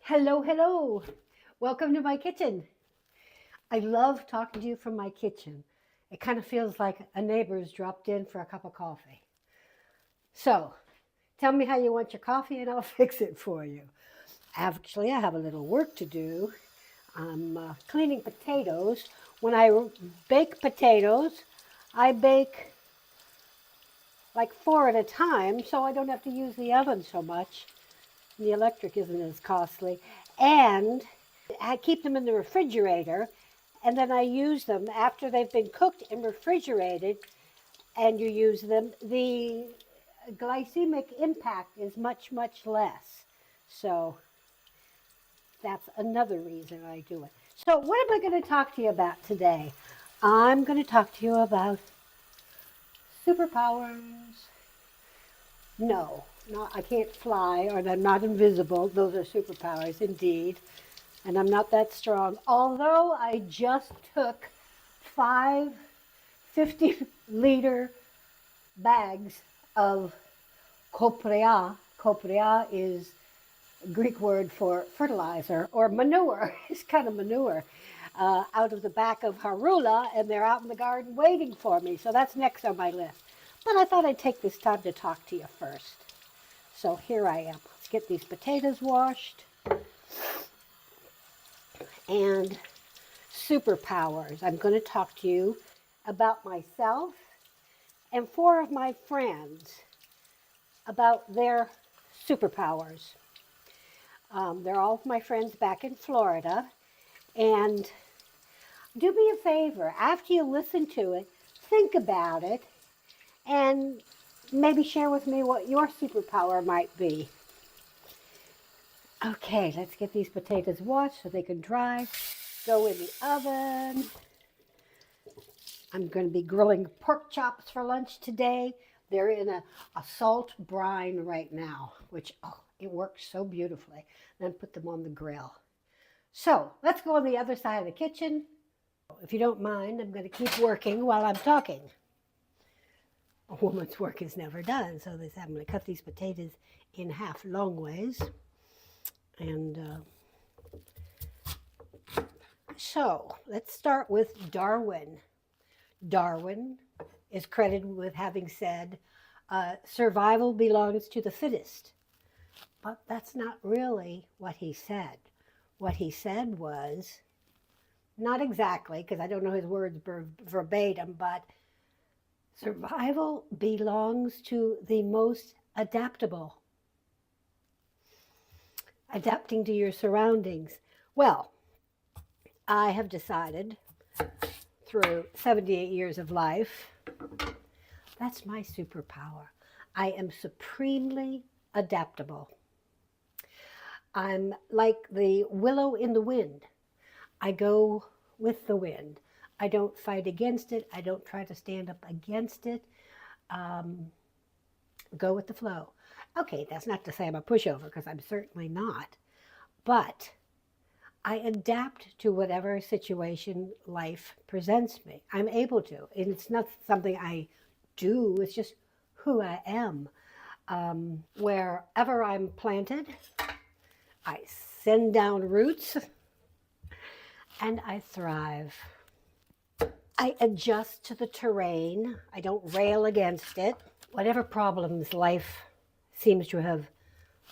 Hello, hello. Welcome to my kitchen. I love talking to you from my kitchen. It kind of feels like a neighbor's dropped in for a cup of coffee. So, tell me how you want your coffee and I'll fix it for you. Actually, I have a little work to do. I'm cleaning potatoes. When I bake potatoes, I bake like four at a time, so I don't have to use the oven so much. The electric isn't as costly. And I keep them in the refrigerator, and then I use them after they've been cooked and refrigerated, and you use them. The glycemic impact is much, much less. So that's another reason I do it. So, what am I going to talk to you about today? I'm going to talk to you about superpowers. No, I can't fly, or I'm not invisible. Those are superpowers indeed. And I'm not that strong. Although I just took 5 50-liter bags of coprea. Coprea is a Greek word for fertilizer or manure. It's kind of manure. Out of the back of Harula, and they're out in the garden waiting for me. So that's next on my list. But I thought I'd take this time to talk to you first. So here I am. Let's get these potatoes washed. And superpowers. I'm going to talk to you about myself and four of my friends about their superpowers. They're all my friends back in Florida. And do me a favor, after you listen to it, think about it and maybe share with me what your superpower might be. Okay, let's get these potatoes washed so they can dry. Go in the oven. I'm going to be grilling pork chops for lunch today. They're in a salt brine right now, which, it works so beautifully. Then put them on the grill. So let's go on the other side of the kitchen. If you don't mind, I'm going to keep working while I'm talking. A woman's work is never done, so I'm going to cut these potatoes in half long ways. And so let's start with Darwin. Darwin is credited with having said, survival belongs to the fittest. But that's not really what he said. What he said was, not exactly, because I don't know his words verbatim, but survival belongs to the most adaptable. Adapting to your surroundings. Well, I have decided through 78 years of life, that's my superpower. I am supremely adaptable. I'm like the willow in the wind. I go with the wind. I don't fight against it. I don't try to stand up against it. Go with the flow. Okay, that's not to say I'm a pushover, because I'm certainly not. But I adapt to whatever situation life presents me. I'm able to. And it's not something I do, it's just who I am. Wherever I'm planted, I send down roots and I thrive. I adjust to the terrain. I don't rail against it. Whatever problems life seems to have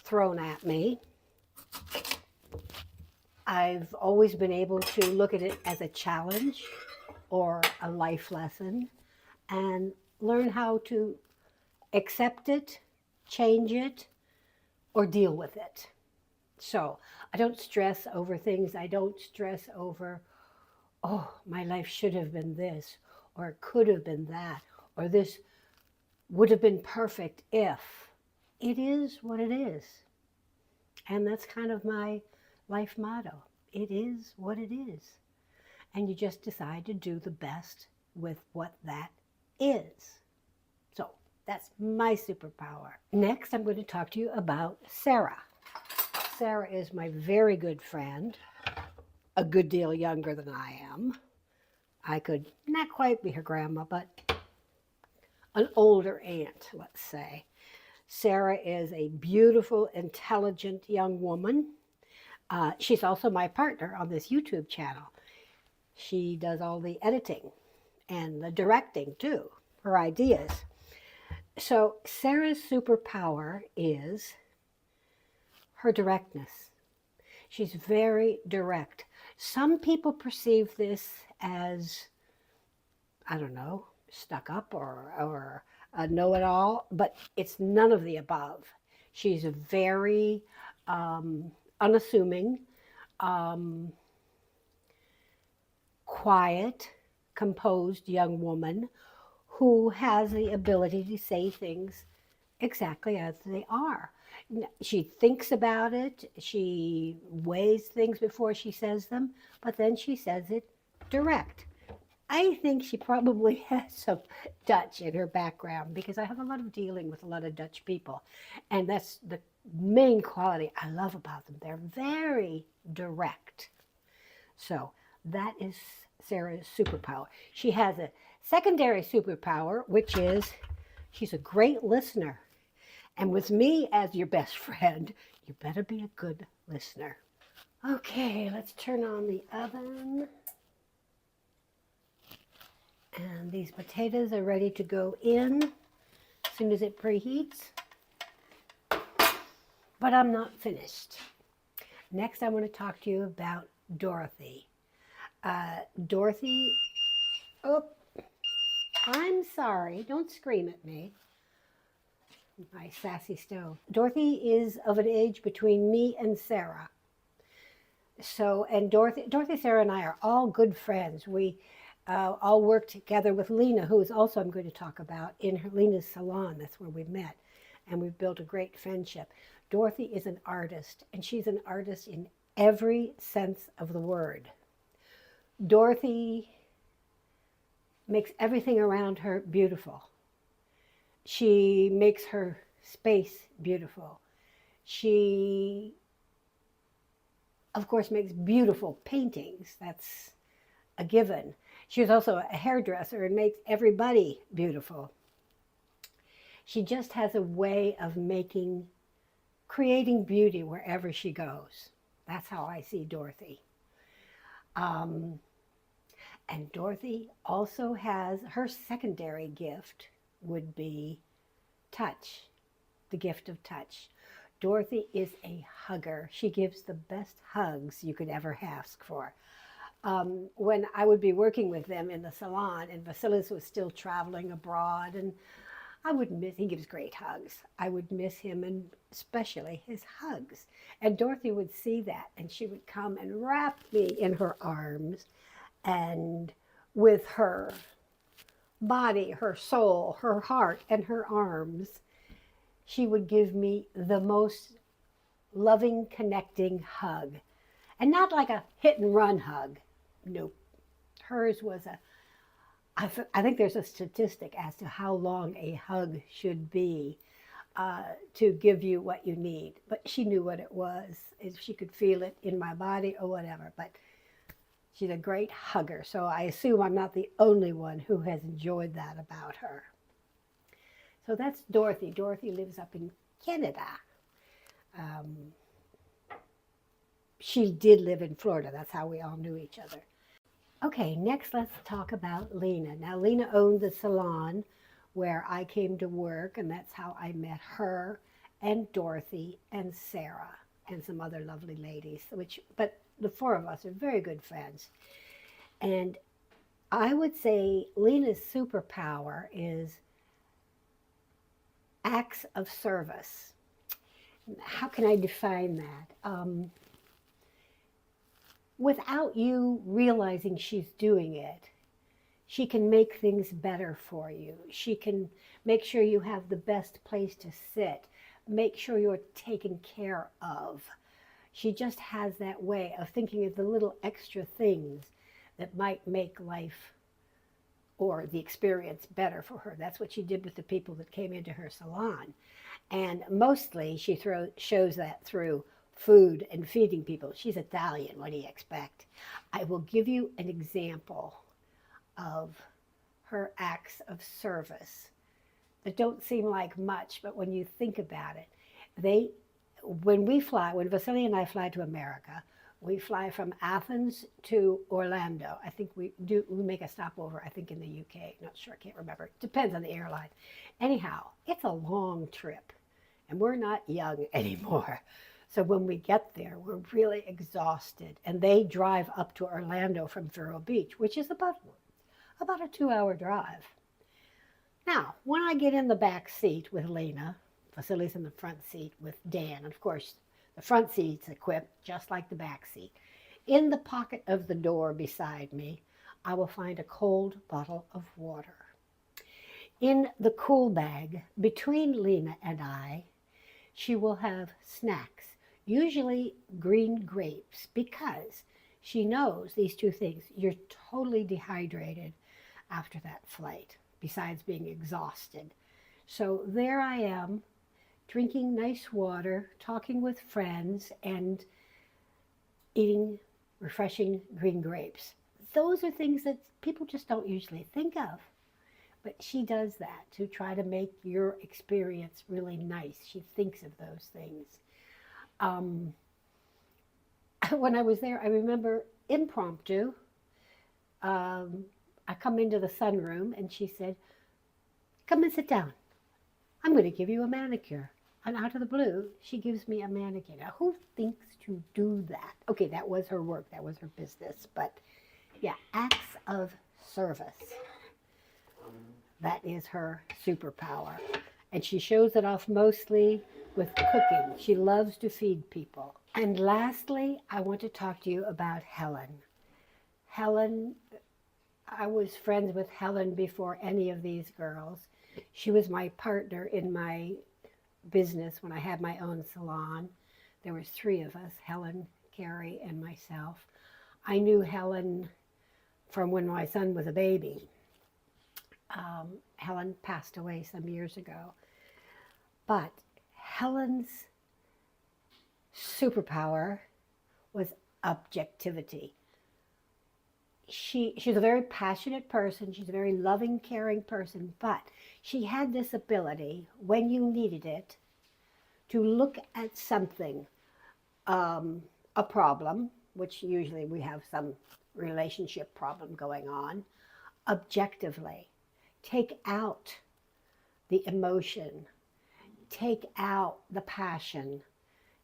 thrown at me, I've always been able to look at it as a challenge or a life lesson and learn how to accept it, change it, or deal with it. So I don't stress over things. I don't stress over, my life should have been this, or it could have been that, or this would have been perfect if. It is what it is. And that's kind of my life motto. It is what it is. And you just decide to do the best with what that is. So that's my superpower. Next, I'm going to talk to you about Sarah. Sarah is my very good friend, a good deal younger than I am. I could not quite be her grandma, but an older aunt, let's say. Sarah is a beautiful, intelligent young woman. She's also my partner on this YouTube channel. She does all the editing and the directing too, her ideas. So Sarah's superpower is her directness. She's very direct. Some people perceive this as, I don't know, stuck up or a know-it-all, but it's none of the above. She's a very unassuming, um, quiet, composed young woman who has the ability to say things exactly as they are. She thinks about it, she weighs things before she says them, but then she says it direct. I think she probably has some Dutch in her background because I have a lot of dealing with a lot of Dutch people. And that's the main quality I love about them. They're very direct. So that is Sarah's superpower. She has a secondary superpower, which is she's a great listener. And with me as your best friend, you better be a good listener. Okay, let's turn on the oven. And these potatoes are ready to go in as soon as it preheats. But I'm not finished. Next, I want to talk to you about Dorothy. Dorothy, oh, I'm sorry, don't scream at me. My sassy stove. Dorothy is of an age between me and Sarah. So, and Dorothy, Sarah, and I are all good friends. We all worked together with Lena, who is also I'm going to talk about, in Lena's salon. That's where we met. And we've built a great friendship. Dorothy is an artist, and she's an artist in every sense of the word. Dorothy makes everything around her beautiful. She makes her space beautiful. She, of course, makes beautiful paintings. That's a given. She was also a hairdresser and makes everybody beautiful. She just has a way of creating beauty wherever she goes. That's how I see Dorothy. And Dorothy also has her secondary gift would be touch, the gift of touch. Dorothy is a hugger. She gives the best hugs you could ever ask for. When I would be working with them in the salon and Vasilis was still traveling abroad, and I would miss, he gives great hugs. I would miss him, and especially his hugs. And Dorothy would see that, and she would come and wrap me in her arms, and with her body, her soul, her heart, and her arms, she would give me the most loving, connecting hug. And not like a hit and run hug. Nope. Hers was I think there's a statistic as to how long a hug should be to give you what you need. But she knew what it was. If she could feel it in my body or whatever. But she's a great hugger. So I assume I'm not the only one who has enjoyed that about her. So that's Dorothy. Dorothy lives up in Canada. She did live in Florida. That's how we all knew each other. Okay, next let's talk about Lena. Now, Lena owned the salon where I came to work, and that's how I met her and Dorothy and Sarah and some other lovely ladies, but the four of us are very good friends. And I would say Lena's superpower is acts of service. How can I define that? Without you realizing she's doing it, she can make things better for you. She can make sure you have the best place to sit, make sure you're taken care of. She just has that way of thinking of the little extra things that might make life or the experience better for her. That's what she did with the people that came into her salon. And mostly she shows that through food and feeding people. She's Italian, what do you expect? I will give you an example of her acts of service that don't seem like much, but when you think about it, when we fly, when Vasily and I fly to America, we fly from Athens to Orlando. I think we make a stopover, I think in the UK. Not sure, I can't remember. Depends on the airline. Anyhow, it's a long trip and we're not young anymore. So when we get there, we're really exhausted. And they drive up to Orlando from Vero Beach, which is about a 2-hour drive. Now, when I get in the back seat with Lena, Vasily's in the front seat with Dan, and of course, the front seat's equipped just like the back seat. In the pocket of the door beside me, I will find a cold bottle of water. In the cool bag between Lena and I, she will have snacks, usually green grapes, because she knows these two things. You're totally dehydrated after that flight, besides being exhausted. So there I am, drinking nice water, talking with friends, and eating refreshing green grapes. Those are things that people just don't usually think of. But she does that to try to make your experience really nice. She thinks of those things. When I was there, I remember impromptu, I come into the sunroom and she said, "Come and sit down. I'm going to give you a manicure." And out of the blue, she gives me a manicure. Now, who thinks to do that? Okay, that was her work. That was her business. But yeah, acts of service. That is her superpower. And she shows it off mostly with cooking. She loves to feed people. And lastly, I want to talk to you about Helen. Helen, I was friends with Helen before any of these girls. She was my partner in my business when I had my own salon. There was 3 of us, Helen, Carrie, and myself. I knew Helen from when my son was a baby. Helen passed away some years ago. But Helen's superpower was objectivity. She's a very passionate person. She's a very loving, caring person, but she had this ability, when you needed it, to look at something, a problem, which usually we have some relationship problem going on, objectively. Take out the emotion, take out the passion,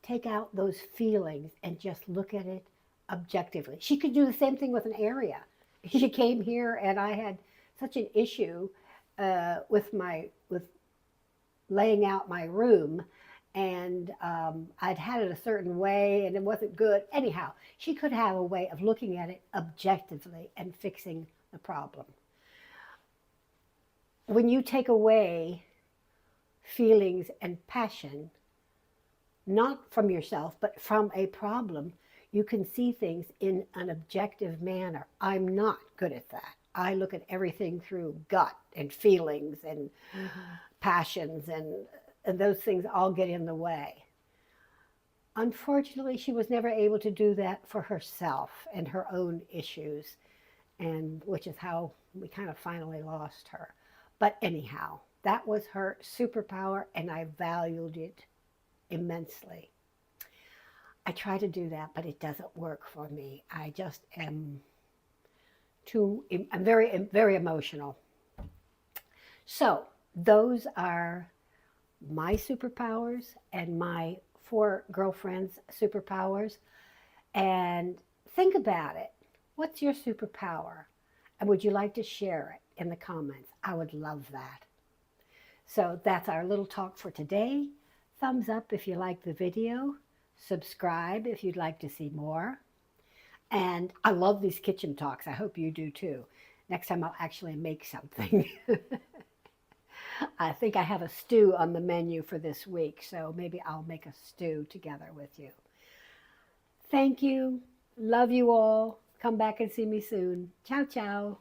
take out those feelings and just look at it objectively. She could do the same thing with an area. She came here and I had such an issue with laying out my room, and I'd had it a certain way and it wasn't good. Anyhow, she could have a way of looking at it objectively and fixing the problem. When you take away feelings and passion, not from yourself, but from a problem, you can see things in an objective manner. I'm not good at that. I look at everything through gut and feelings and passions, and those things all get in the way. Unfortunately, she was never able to do that for herself and her own issues, and which is how we kind of finally lost her. But anyhow, that was her superpower, and I valued it immensely. I try to do that, but it doesn't work for me. I just am I'm very emotional. So those are my superpowers and my 4 girlfriends' superpowers. And think about it. What's your superpower? And would you like to share it in the comments? I would love that. So that's our little talk for today. Thumbs up if you like the video. Subscribe if you'd like to see more. And I love these kitchen talks. I hope you do too. Next time I'll actually make something. I think I have a stew on the menu for this week, so maybe I'll make a stew together with you. Thank you. Love you all. Come back and see me soon. Ciao, ciao.